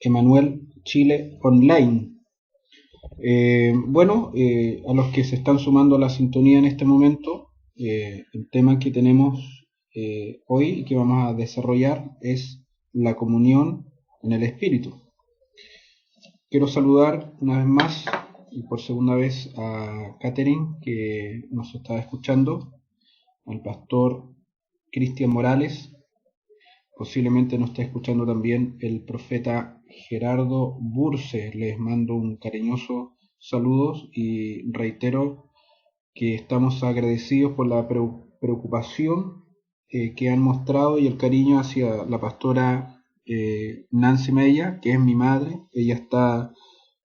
Emanuel Chile Online. A los que se están sumando a la sintonía en este momento, el tema que tenemos hoy y que vamos a desarrollar es la comunión en el Espíritu. Quiero saludar una vez más y por segunda vez a Catherine, que nos está escuchando, al pastor Cristian Morales. Posiblemente nos esté escuchando también el profeta Gerardo Burce. Les mando un cariñoso saludos y reitero que estamos agradecidos por la preocupación que han mostrado y el cariño hacia la pastora Nancy Mella, que es mi madre. Ella está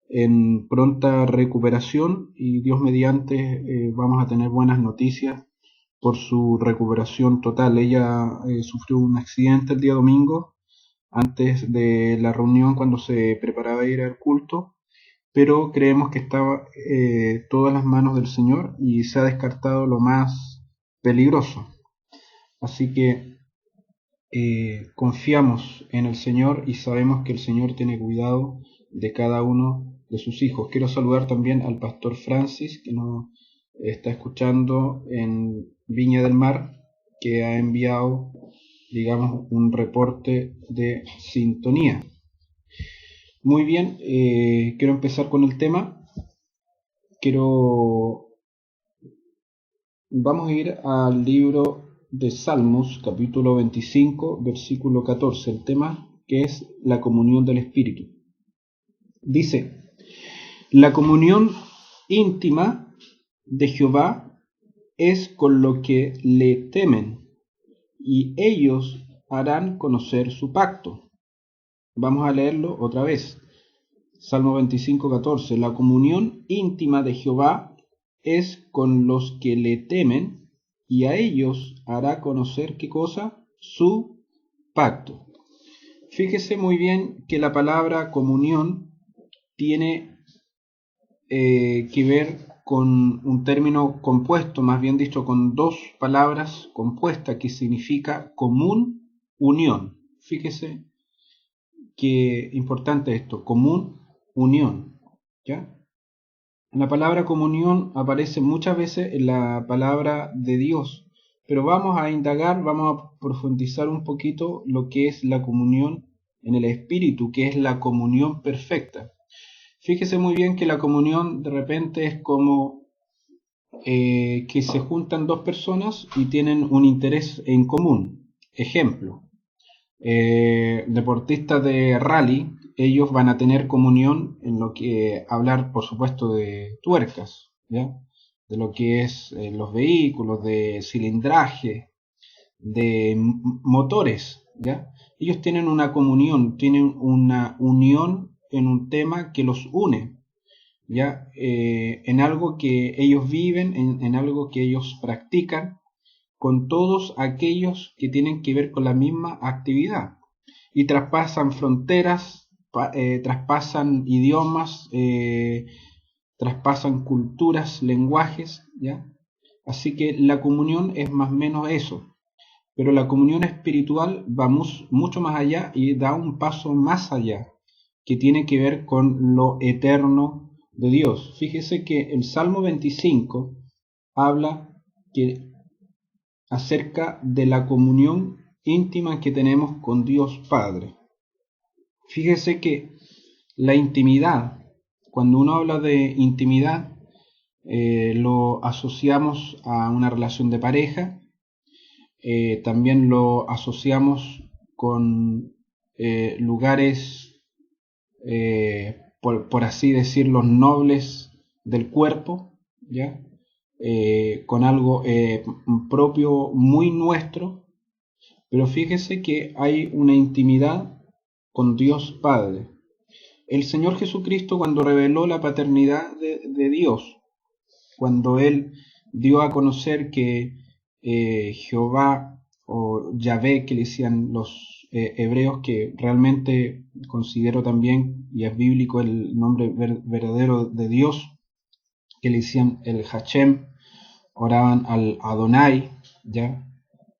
en pronta recuperación y Dios mediante vamos a tener buenas noticias por su recuperación total. Ella sufrió un accidente el día domingo antes de la reunión cuando se preparaba a ir al culto, pero creemos que estaba todas las manos del Señor y se ha descartado lo más peligroso. Así que confiamos en el Señor y sabemos que el Señor tiene cuidado de cada uno de sus hijos. Quiero saludar también al pastor Francis, que nos está escuchando en Viña del Mar, que ha enviado, digamos, un reporte de sintonía. Muy bien, quiero empezar con el tema. Vamos a ir al libro de Salmos, capítulo 25, versículo 14, el tema que es la comunión del Espíritu. Dice: la comunión íntima de Jehová es con lo que le temen, y ellos harán conocer su pacto. Vamos a leerlo otra vez. Salmo 25, 14. La comunión íntima de Jehová es con los que le temen, y a ellos hará conocer ¿qué cosa? Su pacto. Fíjese muy bien que la palabra comunión tiene que ver con un término compuesto, más bien dicho, con dos palabras compuestas que significa común, unión. Fíjese qué importante esto, común, unión. ¿Ya? La palabra comunión aparece muchas veces en la palabra de Dios, pero vamos a indagar, vamos a profundizar un poquito lo que es la comunión en el Espíritu, que es la comunión perfecta. Fíjese muy bien que la comunión de repente es como que se juntan dos personas y tienen un interés en común. Ejemplo, deportistas de rally, ellos van a tener comunión en lo que hablar, por supuesto, de tuercas, ¿ya? De lo que es los vehículos, de cilindraje, de motores, ¿ya? Ellos tienen una comunión, tienen una unión en un tema que los une, ¿ya? En algo que ellos viven, en algo que ellos practican, con todos aquellos que tienen que ver con la misma actividad y traspasan fronteras, traspasan idiomas, traspasan culturas, lenguajes, ¿ya? Así que la comunión es más o menos eso, pero la comunión espiritual va mucho más allá y da un paso más allá, que tiene que ver con lo eterno de Dios. Fíjese que el Salmo 25 habla acerca de la comunión íntima que tenemos con Dios Padre. Fíjese que la intimidad, cuando uno habla de intimidad, lo asociamos a una relación de pareja, también lo asociamos con lugares, por así decirlo, nobles del cuerpo, ¿ya? Con algo propio muy nuestro, pero fíjese que hay una intimidad con Dios Padre. El Señor Jesucristo, cuando reveló la paternidad de Dios, cuando Él dio a conocer que Jehová o Yahvé, que le decían los hebreos, que realmente considero también, y es bíblico el nombre verdadero de Dios, que le decían el Hachem, oraban al Adonai, ¿ya?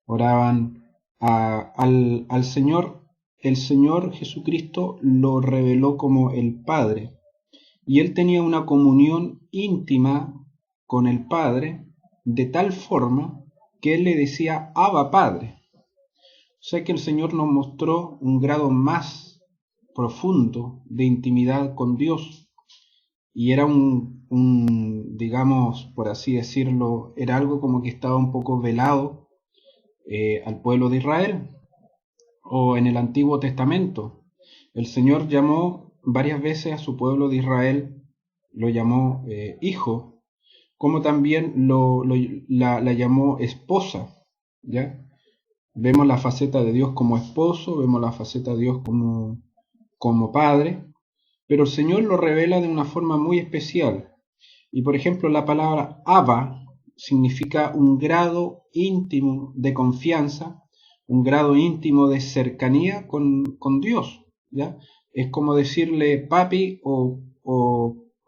Oraban al Señor. el Señor Jesucristo lo reveló como el Padre, y él tenía una comunión íntima con el Padre de tal forma que él le decía Abba Padre. O sea que el Señor nos mostró un grado más profundo de intimidad con Dios, y era digamos, por así decirlo, era algo como que estaba un poco velado al pueblo de Israel, o en el Antiguo Testamento. El Señor llamó varias veces a su pueblo de Israel, lo llamó hijo, como también la llamó esposa, ¿ya? Vemos la faceta de Dios como esposo, vemos la faceta de Dios como padre, pero el Señor lo revela de una forma muy especial. Y por ejemplo, la palabra Abba significa un grado íntimo de confianza, un grado íntimo de cercanía con Dios, ¿ya? Es como decirle papi o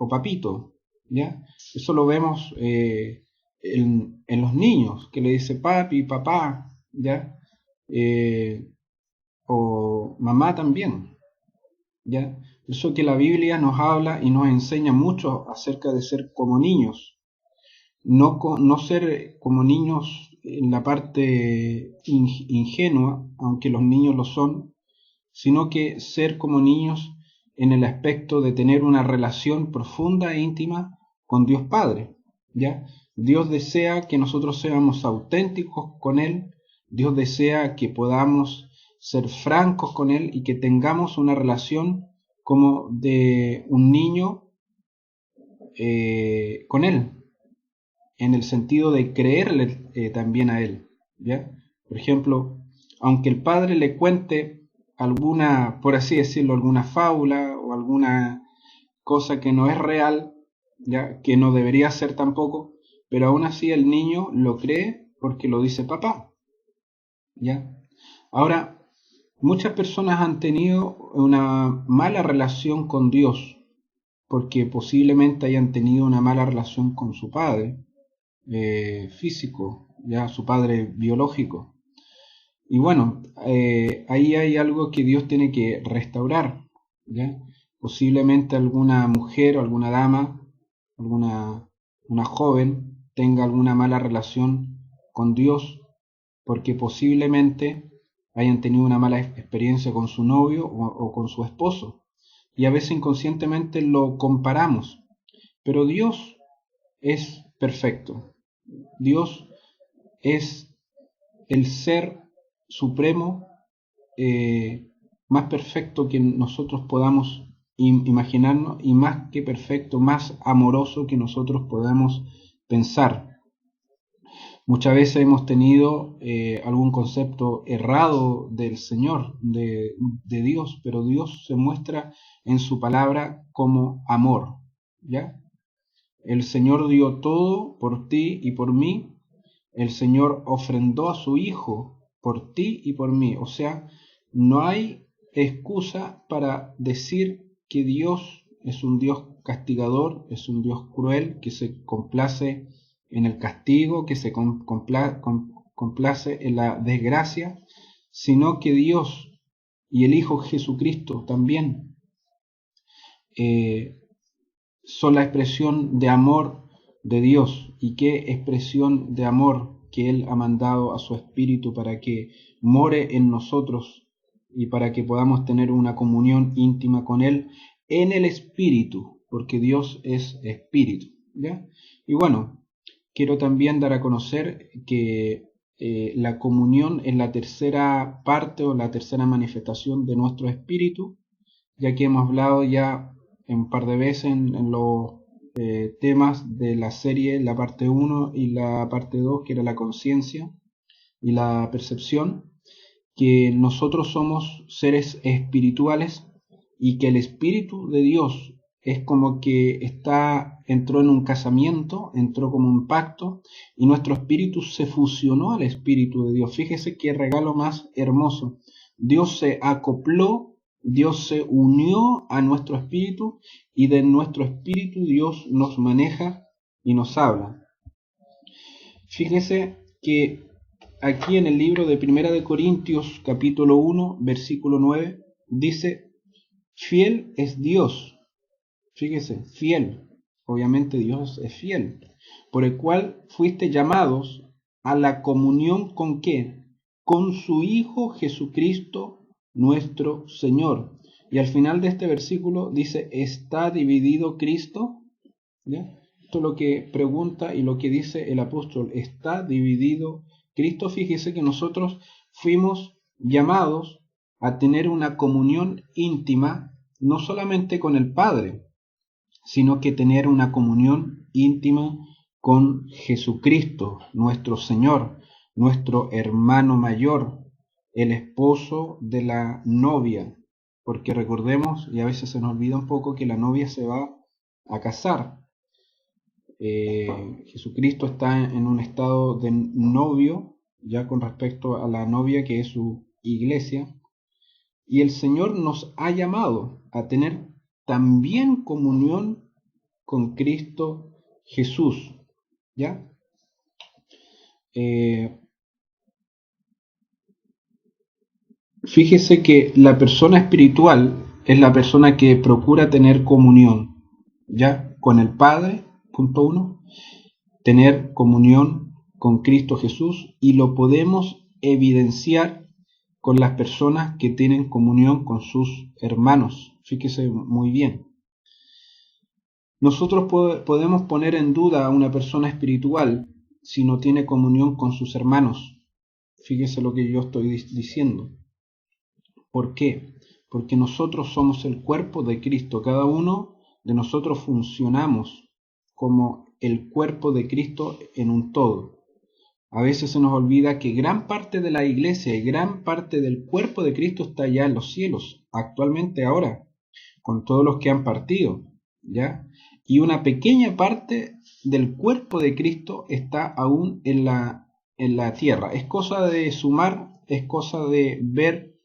papito, ¿ya? Eso lo vemos en los niños, que le dice papi, papá, ¿ya? O mamá también, ¿ya? Eso que la Biblia nos habla y nos enseña mucho acerca de ser como niños. No ser como niños en la parte ingenua, aunque los niños lo son, sino que ser como niños en el aspecto de tener una relación profunda e íntima con Dios Padre, ¿ya? Dios desea que nosotros seamos auténticos con Él, Dios desea que podamos ser francos con Él y que tengamos una relación como de un niño con Él, en el sentido de creerle también a Él, ¿ya? Por ejemplo, aunque el padre le cuente alguna, por así decirlo, alguna fábula o alguna cosa que no es real, ¿ya? Que no debería ser tampoco, pero aún así el niño lo cree porque lo dice papá, ¿ya? Ahora, muchas personas han tenido una mala relación con Dios porque posiblemente hayan tenido una mala relación con su padre físico, ya su padre biológico. Y bueno, ahí hay algo que Dios tiene que restaurar, ¿ya? Posiblemente alguna mujer o alguna dama, una joven, tenga alguna mala relación con Dios porque posiblemente hayan tenido una mala experiencia con su novio o con su esposo. Y a veces inconscientemente lo comparamos. Pero Dios es perfecto. Dios es el ser supremo más perfecto que nosotros podamos imaginarnos, y más que perfecto, más amoroso que nosotros podamos pensar. Muchas veces hemos tenido algún concepto errado del Señor, de Dios, pero Dios se muestra en su palabra como amor, ¿ya? El Señor dio todo por ti y por mí. El Señor ofrendó a su Hijo por ti y por mí. O sea, no hay excusa para decir que Dios es un Dios castigador, es un Dios cruel, que se complace en el castigo, que se complace en la desgracia, sino que Dios y el Hijo Jesucristo también son la expresión de amor de Dios. Y qué expresión de amor que Él ha mandado a su Espíritu para que more en nosotros y para que podamos tener una comunión íntima con Él en el Espíritu, porque Dios es Espíritu, ¿ya? Y bueno, quiero también dar a conocer que la comunión es la tercera parte o la tercera manifestación de nuestro Espíritu, ya que hemos hablado ya un par de veces en los temas de la serie, la parte 1 y la parte 2, que era la conciencia y la percepción, que nosotros somos seres espirituales y que el Espíritu de Dios es como que entró en un casamiento, entró como un pacto, y nuestro espíritu se fusionó al Espíritu de Dios. Fíjese qué regalo más hermoso. Dios se acopló, Dios se unió a nuestro espíritu, y de nuestro espíritu Dios nos maneja y nos habla. Fíjese que aquí en el libro de Primera de Corintios, capítulo 1, versículo 9, dice, fiel es Dios. Fíjese, fiel. Obviamente Dios es fiel. Por el cual fuiste llamados a la comunión con ¿qué? Con su Hijo Jesucristo, nuestro Señor. Y al final de este versículo dice, ¿está dividido Cristo? ¿Ya? Esto es lo que pregunta y lo que dice el apóstol. ¿Está dividido Cristo? Fíjese que nosotros fuimos llamados a tener una comunión íntima, no solamente con el Padre, sino que tener una comunión íntima con Jesucristo, nuestro Señor, nuestro hermano mayor, el esposo de la novia. Porque recordemos, y a veces se nos olvida un poco, que la novia se va a casar. Jesucristo está en un estado de novio, ya con respecto a la novia que es su iglesia, y el Señor nos ha llamado a tener también comunión con Cristo Jesús, ¿ya? Fíjese que la persona espiritual es la persona que procura tener comunión, ¿ya? Con el Padre, punto uno, tener comunión con Cristo Jesús, y lo podemos evidenciar con las personas que tienen comunión con sus hermanos. Fíjese muy bien. Nosotros podemos poner en duda a una persona espiritual si no tiene comunión con sus hermanos. Fíjese lo que yo estoy diciendo. ¿Por qué? Porque nosotros somos el cuerpo de Cristo. Cada uno de nosotros funcionamos como el cuerpo de Cristo en un todo. A veces se nos olvida que gran parte de la iglesia y gran parte del cuerpo de Cristo está ya en los cielos, actualmente ahora, con todos los que han partido, ¿ya? Y una pequeña parte del cuerpo de Cristo está aún en la tierra. Es cosa de sumar, es cosa de ver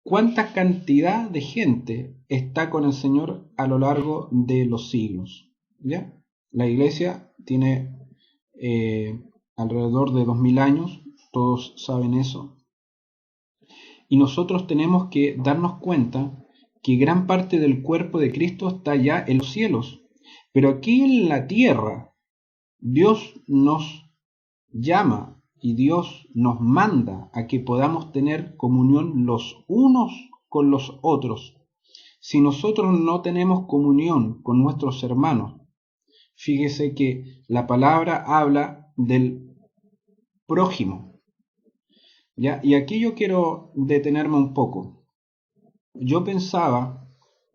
cuánta cantidad de gente está con el Señor a lo largo de los siglos, ¿ya? La iglesia tiene alrededor de 2000 años, todos saben eso, y nosotros tenemos que darnos cuenta que gran parte del cuerpo de Cristo está ya en los cielos, pero aquí en la tierra Dios nos llama y Dios nos manda a que podamos tener comunión los unos con los otros. Si nosotros no tenemos comunión con nuestros hermanos, fíjese que la palabra habla del prójimo, ¿ya? Y aquí yo quiero detenerme un poco. Yo pensaba,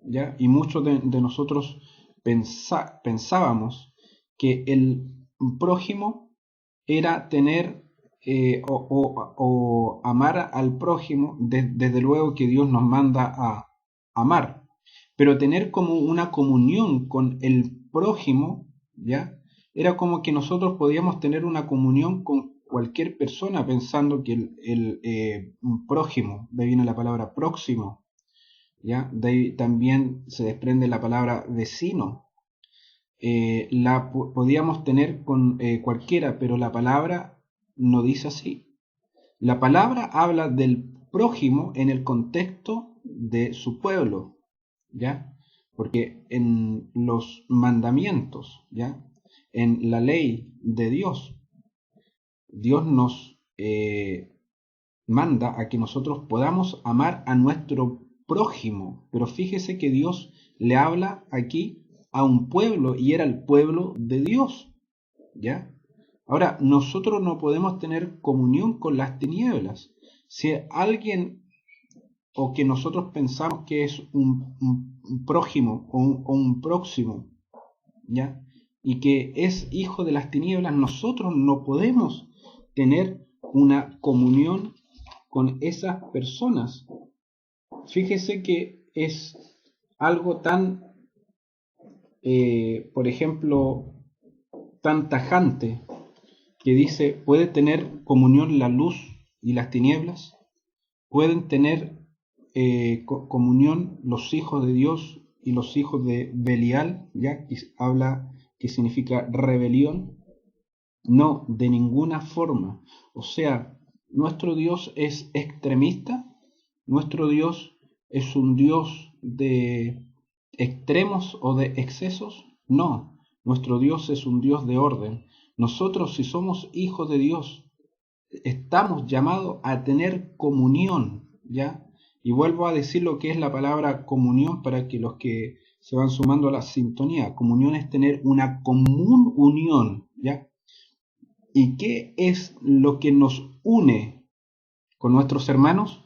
¿ya? Y muchos de nosotros pensábamos que el prójimo era tener o amar al prójimo, desde luego que Dios nos manda a amar, pero tener como una comunión con el prójimo, ¿ya? Era como que nosotros podíamos tener una comunión con cualquier persona, pensando que un prójimo, de ahí viene la palabra próximo, ¿ya? De ahí también se desprende la palabra vecino. Podíamos tener con cualquiera, pero la palabra no dice así. La palabra habla del prójimo en el contexto de su pueblo, ¿ya? Porque en los mandamientos, ¿ya? En la ley de Dios, Dios nos manda a que nosotros podamos amar a nuestro prójimo, pero fíjese que Dios le habla aquí a un pueblo y era el pueblo de Dios, ¿ya? Ahora, nosotros no podemos tener comunión con las tinieblas. Si alguien o que nosotros pensamos que es un prójimo o un próximo, ¿ya? Y que es hijo de las tinieblas, nosotros no podemos tener una comunión con esas personas. Fíjese que es algo tan, por ejemplo, tan tajante, que dice, ¿puede tener comunión la luz y las tinieblas? ¿Pueden tener comunión los hijos de Dios y los hijos de Belial? Ya que habla, que significa rebelión. No, de ninguna forma. O sea, nuestro Dios es extremista, nuestro Dios es un Dios de extremos o de excesos. No, nuestro Dios es un Dios de orden. Nosotros, si somos hijos de Dios, estamos llamados a tener comunión, ¿ya? Y vuelvo a decir lo que es la palabra comunión para que los que se van sumando a la sintonía. Comunión es tener una común unión, ¿ya? ¿Y qué es lo que nos une con nuestros hermanos?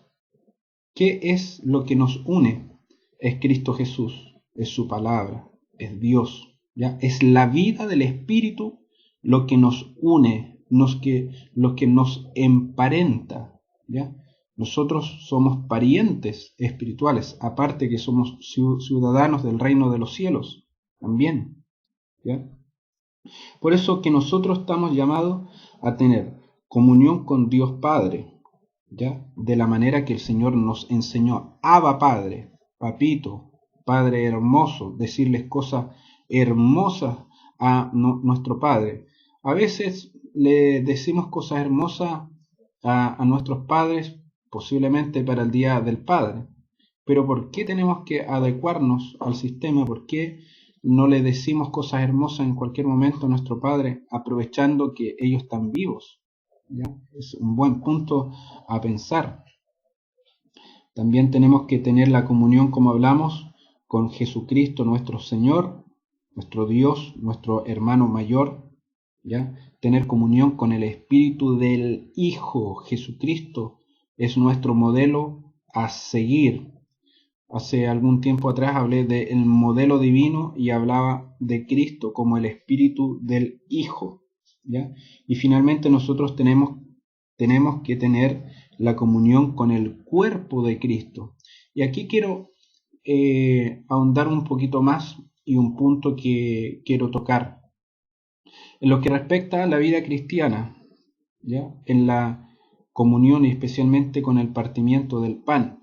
¿Qué es lo que nos une? Es Cristo Jesús, es su palabra, es Dios, ¿ya? Es la vida del Espíritu lo que nos une, lo que nos emparenta, ¿ya? Nosotros somos parientes espirituales, aparte que somos ciudadanos del reino de los cielos, también, ¿ya? Por eso que nosotros estamos llamados a tener comunión con Dios Padre, ¿ya? De la manera que el Señor nos enseñó. Abba Padre, Papito, Padre hermoso, decirles cosas hermosas a nuestro Padre. A veces le decimos cosas hermosas a nuestros padres, posiblemente para el Día del Padre. Pero ¿por qué tenemos que adecuarnos al sistema? ¿Por qué no le decimos cosas hermosas en cualquier momento a nuestro Padre, aprovechando que ellos están vivos? ¿Ya? Es un buen punto a pensar. También tenemos que tener la comunión, como hablamos, con Jesucristo nuestro Señor, nuestro Dios, nuestro hermano mayor, ¿ya? Tener comunión con el Espíritu del Hijo. Jesucristo es nuestro modelo a seguir. Hace algún tiempo atrás hablé del modelo divino y hablaba de Cristo como el Espíritu del Hijo, ¿ya? Y finalmente nosotros tenemos que tener la comunión con el cuerpo de Cristo. Y aquí quiero ahondar un poquito más y un punto que quiero tocar. En lo que respecta a la vida cristiana, ¿ya? En la comunión y especialmente con el partimiento del pan.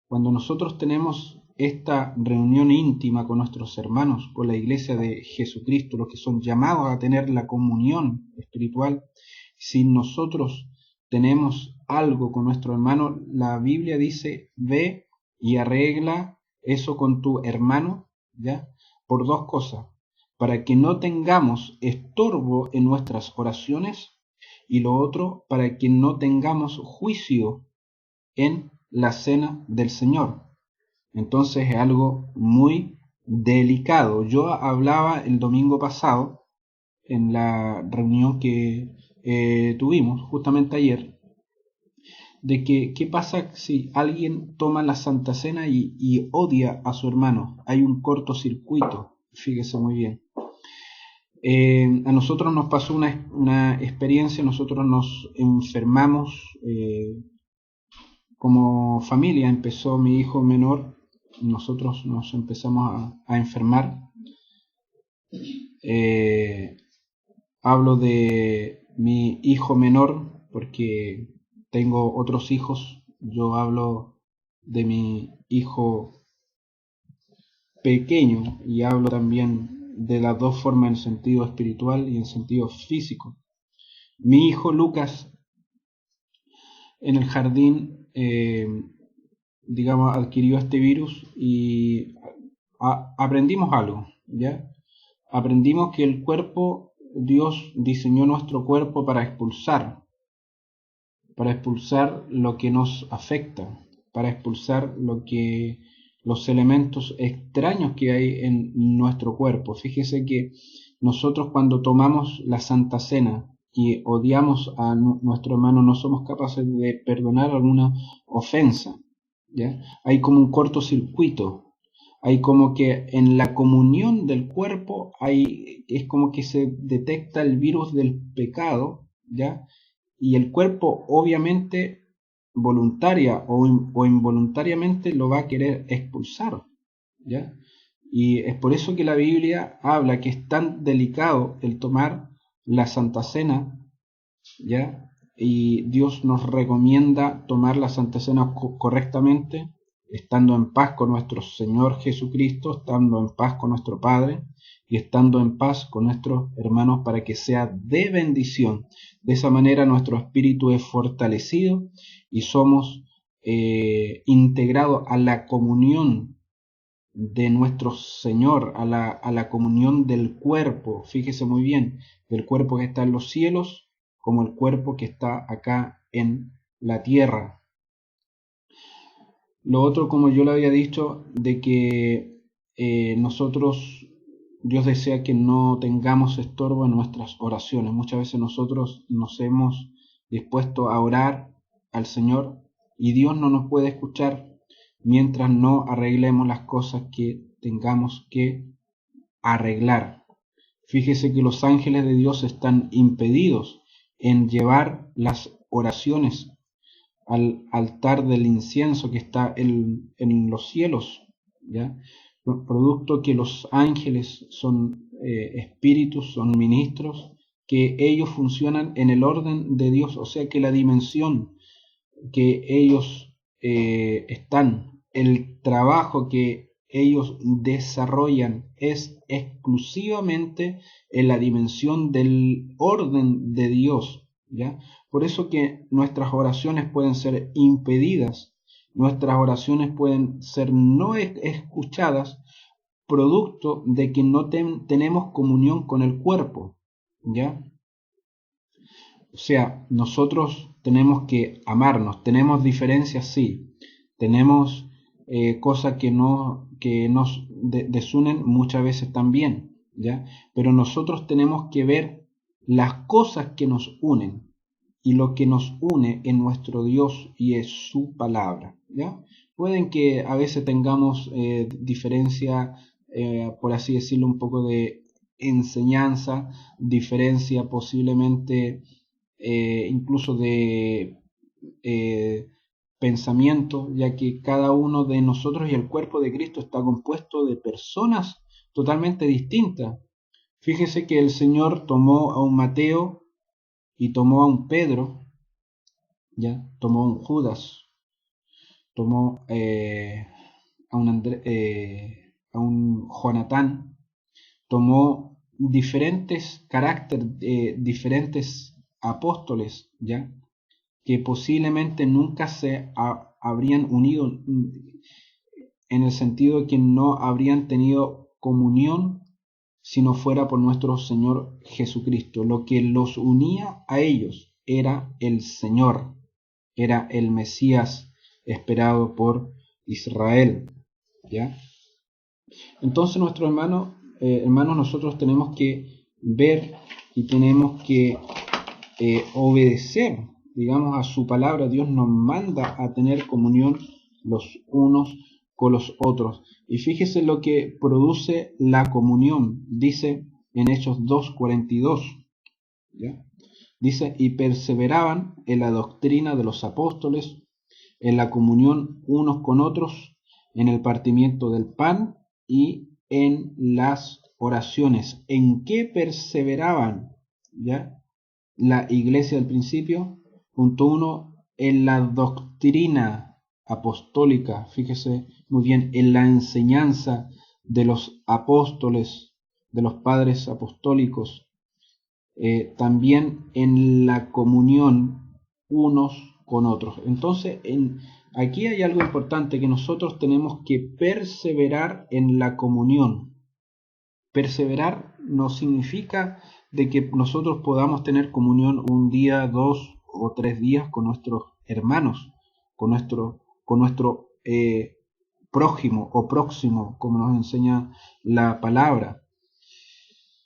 Cuando nosotros tenemos esta reunión íntima con nuestros hermanos, con la iglesia de Jesucristo, los que son llamados a tener la comunión espiritual, si nosotros tenemos algo con nuestro hermano, la Biblia dice, ve y arregla eso con tu hermano, ¿ya? Por dos cosas, para que no tengamos estorbo en nuestras oraciones, y lo otro, para que no tengamos juicio en la cena del Señor. Entonces es algo muy delicado. Yo hablaba el domingo pasado en la reunión que tuvimos justamente ayer, de que qué pasa si alguien toma la Santa Cena y odia a su hermano. Hay un cortocircuito, fíjese muy bien. A nosotros nos pasó una experiencia, nosotros nos enfermamos como familia. Empezó mi hijo menor, nosotros nos empezamos a enfermar. Hablo de mi hijo menor porque tengo otros hijos. Yo hablo de mi hijo pequeño y hablo también de las dos formas, en sentido espiritual y en sentido físico. Mi hijo Lucas en el jardín, digamos, adquirió este virus y aprendimos algo, ¿ya? Aprendimos que el cuerpo, Dios diseñó nuestro cuerpo para expulsar lo que nos afecta, para expulsar los elementos extraños que hay en nuestro cuerpo. Fíjese que nosotros cuando tomamos la Santa Cena y odiamos a nuestro hermano, no somos capaces de perdonar alguna ofensa, ¿ya? Hay como un cortocircuito. Hay como que en la comunión del cuerpo es como que se detecta el virus del pecado, ¿ya? Y el cuerpo obviamente voluntaria o involuntariamente lo va a querer expulsar, ¿ya? Y es por eso que la Biblia habla que es tan delicado el tomar la Santa Cena, ¿ya? Y Dios nos recomienda tomar la Santa Cena correctamente, estando en paz con nuestro Señor Jesucristo, estando en paz con nuestro Padre, y estando en paz con nuestros hermanos para que sea de bendición. De esa manera nuestro espíritu es fortalecido y somos integrados a la comunión de nuestro Señor, a la comunión del cuerpo. Fíjese muy bien, del cuerpo que está en los cielos como el cuerpo que está acá en la tierra. Lo otro, como yo lo había dicho, de que nosotros, Dios desea que no tengamos estorbo en nuestras oraciones. Muchas veces nosotros nos hemos dispuesto a orar al Señor y Dios no nos puede escuchar mientras no arreglemos las cosas que tengamos que arreglar. Fíjese que los ángeles de Dios están impedidos en llevar las oraciones al altar del incienso que está en los cielos, ¿ya? Producto que los ángeles son espíritus, son ministros, que ellos funcionan en el orden de Dios, o sea que la dimensión que ellos están, el trabajo que ellos desarrollan es exclusivamente en la dimensión del orden de Dios, ¿ya? Por eso que nuestras oraciones pueden ser impedidas, nuestras oraciones pueden ser no escuchadas, producto de que no tenemos comunión con el cuerpo, ¿ya? O sea, nosotros tenemos que amarnos, tenemos diferencias, sí, tenemos cosas que nos desunen muchas veces también, ¿ya? Pero nosotros tenemos que ver las cosas que nos unen y lo que nos une en nuestro Dios y es su palabra, ¿ya? Pueden que a veces tengamos diferencia, por así decirlo, un poco de enseñanza, diferencia posiblemente incluso de pensamiento, ya que cada uno de nosotros y el cuerpo de Cristo está compuesto de personas totalmente distintas. Fíjese que el Señor tomó a un Mateo y tomó a un Pedro, ya tomó a un Judas, tomó a un Jonatán, tomó diferentes caracteres, diferentes apóstoles, ya que posiblemente nunca se habrían unido en el sentido de que no habrían tenido comunión si no fuera por nuestro Señor Jesucristo. Lo que los unía a ellos era el Señor, era el Mesías esperado por Israel, ¿ya? Entonces, nuestros hermanos, nosotros tenemos que ver y tenemos que obedecer, digamos, a su palabra. Dios nos manda a tener comunión los unos con los otros. Y fíjese lo que produce la comunión. Dice en Hechos 2:42, ¿ya? Dice, y perseveraban en la doctrina de los apóstoles, en la comunión unos con otros, en el partimiento del pan y en las oraciones. ¿En qué perseveraban? ¿Ya? La iglesia del principio. Punto 1, en la doctrina apostólica, fíjese muy bien, en la enseñanza de los apóstoles, de los padres apostólicos, también en la comunión unos con otros. Entonces, aquí hay algo importante, que nosotros tenemos que perseverar en la comunión. Perseverar no significa de que nosotros podamos tener comunión un día, 2 o 3 días con nuestros hermanos, con nuestro prójimo o próximo, como nos enseña la palabra,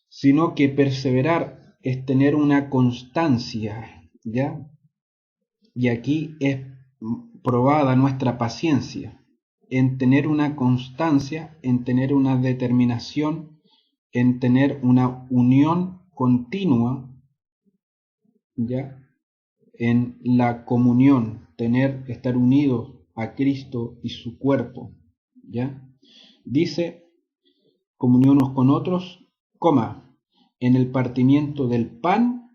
sino que perseverar es tener una constancia, ¿ya? Y aquí es probada nuestra paciencia, en tener una constancia, en tener una determinación, en tener una unión continua, ¿ya? En la comunión, estar unidos a Cristo y su cuerpo, ¿ya? Dice, comunión unos con otros, en el partimiento del pan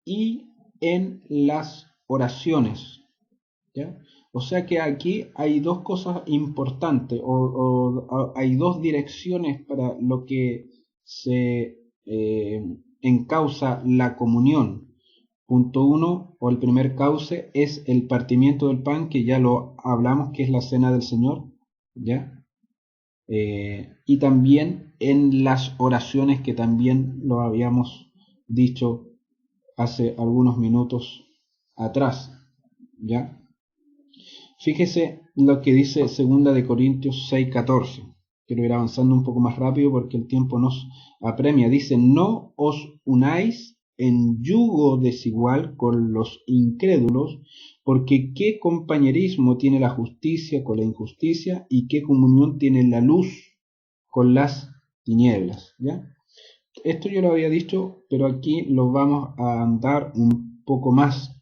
y en las oraciones, ¿ya? O sea que aquí hay dos cosas importantes, o hay dos direcciones para lo que se encausa la comunión. Punto 1, o el primer cauce, es el partimiento del pan, que ya lo hablamos, que es la cena del Señor, ¿ya? Y también en las oraciones, que también lo habíamos dicho hace algunos minutos atrás, ¿ya? Fíjese lo que dice 2 de Corintios 6:14. Quiero ir avanzando un poco más rápido porque el tiempo nos apremia. Dice: no os unáis en yugo desigual con los incrédulos, porque qué compañerismo tiene la justicia con la injusticia, y qué comunión tiene la luz con las tinieblas. ¿Ya? Esto yo lo había dicho, pero aquí lo vamos a andar un poco más.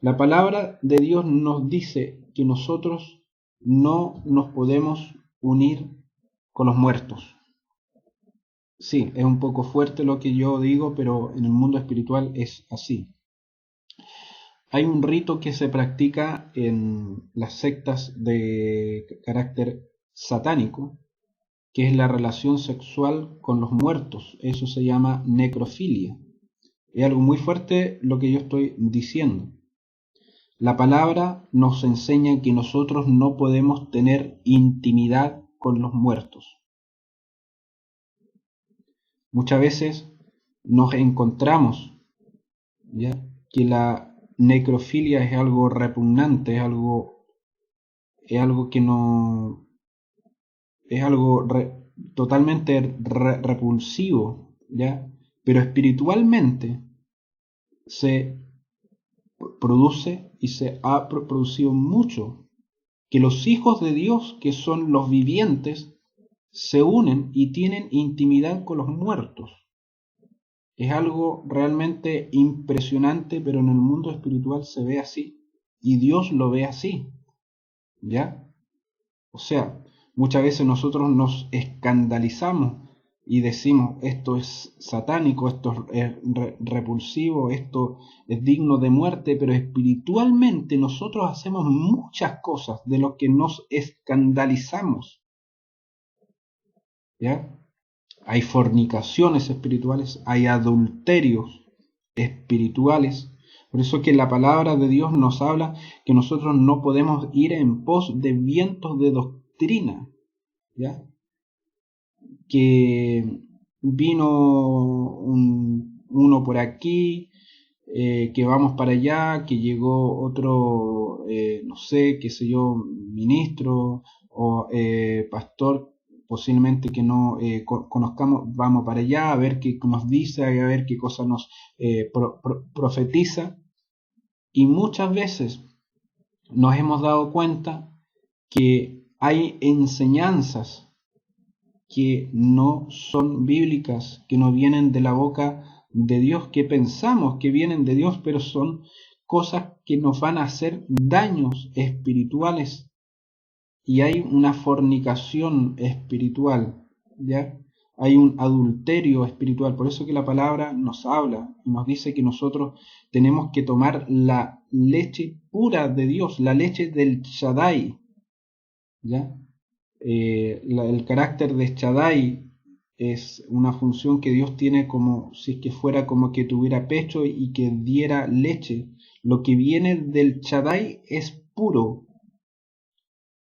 La palabra de Dios nos dice que nosotros no nos podemos unir con los muertos. Sí, es un poco fuerte lo que yo digo, pero en el mundo espiritual es así. Hay un rito que se practica en las sectas de carácter satánico, que es la relación sexual con los muertos. Eso se llama necrofilia. Es algo muy fuerte lo que yo estoy diciendo. La palabra nos enseña que nosotros no podemos tener intimidad con los muertos. Muchas veces nos encontramos, ¿ya?, que la necrofilia es algo repugnante, es algo que no, es algo totalmente repulsivo, ¿ya? Pero espiritualmente se produce, y se ha producido mucho, que los hijos de Dios, que son los vivientes, se unen y tienen intimidad con los muertos. Es algo realmente impresionante, pero en el mundo espiritual se ve así, y Dios lo ve así, ¿ya? O sea, muchas veces nosotros nos escandalizamos y decimos: esto es satánico, esto es repulsivo, esto es digno de muerte, pero espiritualmente nosotros hacemos muchas cosas de lo que nos escandalizamos, ¿ya? Hay fornicaciones espirituales, hay adulterios espirituales. Por eso que la palabra de Dios nos habla que nosotros no podemos ir en pos de vientos de doctrina, ¿ya? Que vino uno por aquí, que vamos para allá, que llegó otro, no sé, qué sé yo, ministro o pastor, posiblemente que no conozcamos, vamos para allá a ver qué nos dice, a ver qué cosa nos profetiza. Y muchas veces nos hemos dado cuenta que hay enseñanzas que no son bíblicas, que no vienen de la boca de Dios, que pensamos que vienen de Dios, pero son cosas que nos van a hacer daños espirituales. Y hay una fornicación espiritual, ¿ya? Hay un adulterio espiritual. Por eso que la palabra nos habla y nos dice que nosotros tenemos que tomar la leche pura de Dios, la leche del Shaddai, ¿ya? El carácter de Shaddai es una función que Dios tiene, como si es que fuera como que tuviera pecho y que diera leche. Lo que viene del Shaddai es puro.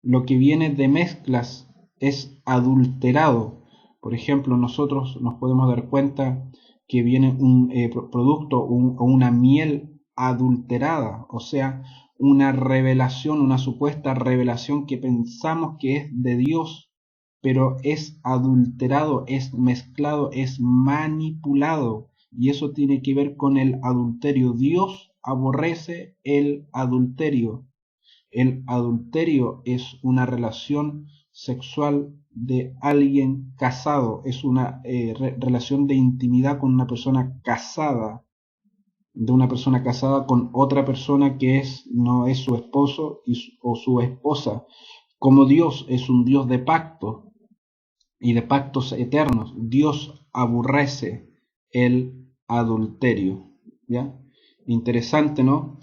Lo que viene de mezclas es adulterado. Por ejemplo, nosotros nos podemos dar cuenta que viene un producto o una miel adulterada, o sea, una revelación, una supuesta revelación que pensamos que es de Dios, pero es adulterado, es mezclado, es manipulado, y eso tiene que ver con el adulterio. Dios aborrece el adulterio. El adulterio es una relación sexual de alguien casado, es una relación de intimidad con una persona casada, de una persona casada con otra persona que no es su esposo o su esposa. Como Dios es un Dios de pacto y de pactos eternos, Dios aborrece el adulterio. ¿Ya? Interesante, ¿no?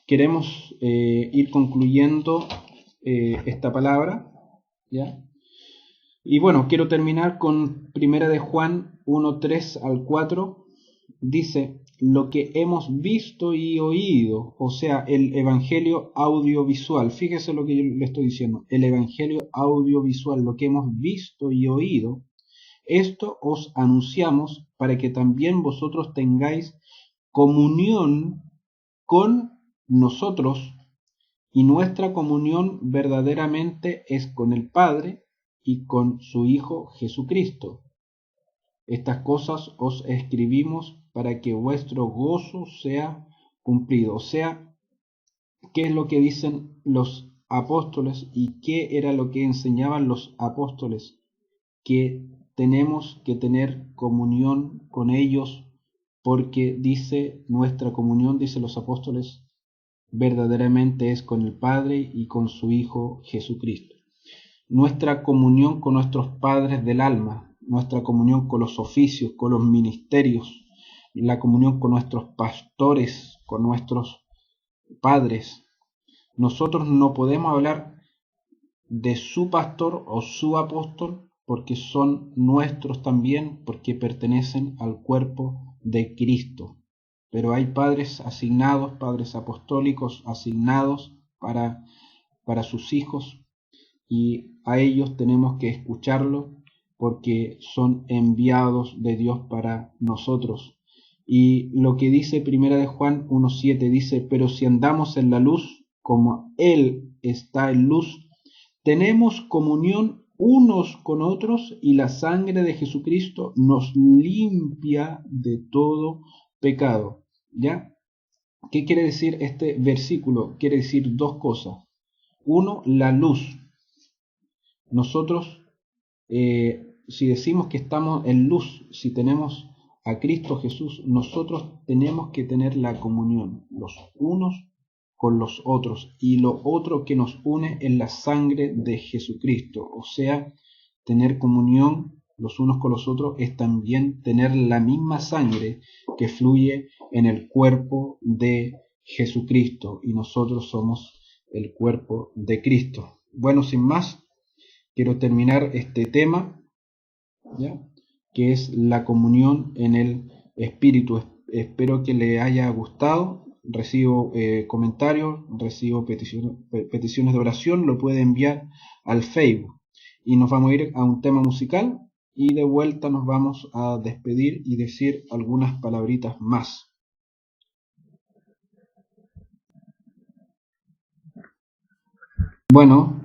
Queremos ir concluyendo esta palabra, ¿ya? Y bueno, quiero terminar con 1 de Juan 1:3 al 4 dice: lo que hemos visto y oído, o sea, el evangelio audiovisual. Fíjese lo que yo le estoy diciendo, el evangelio audiovisual, lo que hemos visto y oído, esto os anunciamos para que también vosotros tengáis comunión con nosotros, y nuestra comunión verdaderamente es con el Padre y con su Hijo Jesucristo. Estas cosas os escribimos para que vuestro gozo sea cumplido. O sea, ¿qué es lo que dicen los apóstoles y qué era lo que enseñaban los apóstoles? Que tenemos que tener comunión con ellos, porque dice nuestra comunión, dice los apóstoles, verdaderamente es con el Padre y con su Hijo Jesucristo. Nuestra comunión con nuestros padres del alma, nuestra comunión con los oficios, con los ministerios, la comunión con nuestros pastores, con nuestros padres. Nosotros no podemos hablar de su pastor o su apóstol porque son nuestros también, porque pertenecen al cuerpo de Cristo. Pero hay padres asignados, padres apostólicos asignados para sus hijos, y a ellos tenemos que escucharlo porque son enviados de Dios para nosotros. Y lo que dice Primera de Juan 1:7 dice: pero si andamos en la luz, como Él está en luz, tenemos comunión unos con otros, y la sangre de Jesucristo nos limpia de todo pecado. ¿Ya? ¿Qué quiere decir este versículo? Quiere decir dos cosas. Uno, la luz. Nosotros, si decimos que estamos en luz, si tenemos a Cristo Jesús, nosotros tenemos que tener la comunión los unos con los otros, y lo otro que nos une es la sangre de Jesucristo. O sea, tener comunión los unos con los otros es también tener la misma sangre que fluye en el cuerpo de Jesucristo, y nosotros somos el cuerpo de Cristo. Bueno, sin más, quiero terminar este tema, ¿ya?, que es la comunión en el Espíritu. Espero que le haya gustado. Recibo comentarios, recibo peticiones de oración, lo puede enviar al Facebook. Y nos vamos a ir a un tema musical y de vuelta nos vamos a despedir y decir algunas palabritas más. Bueno,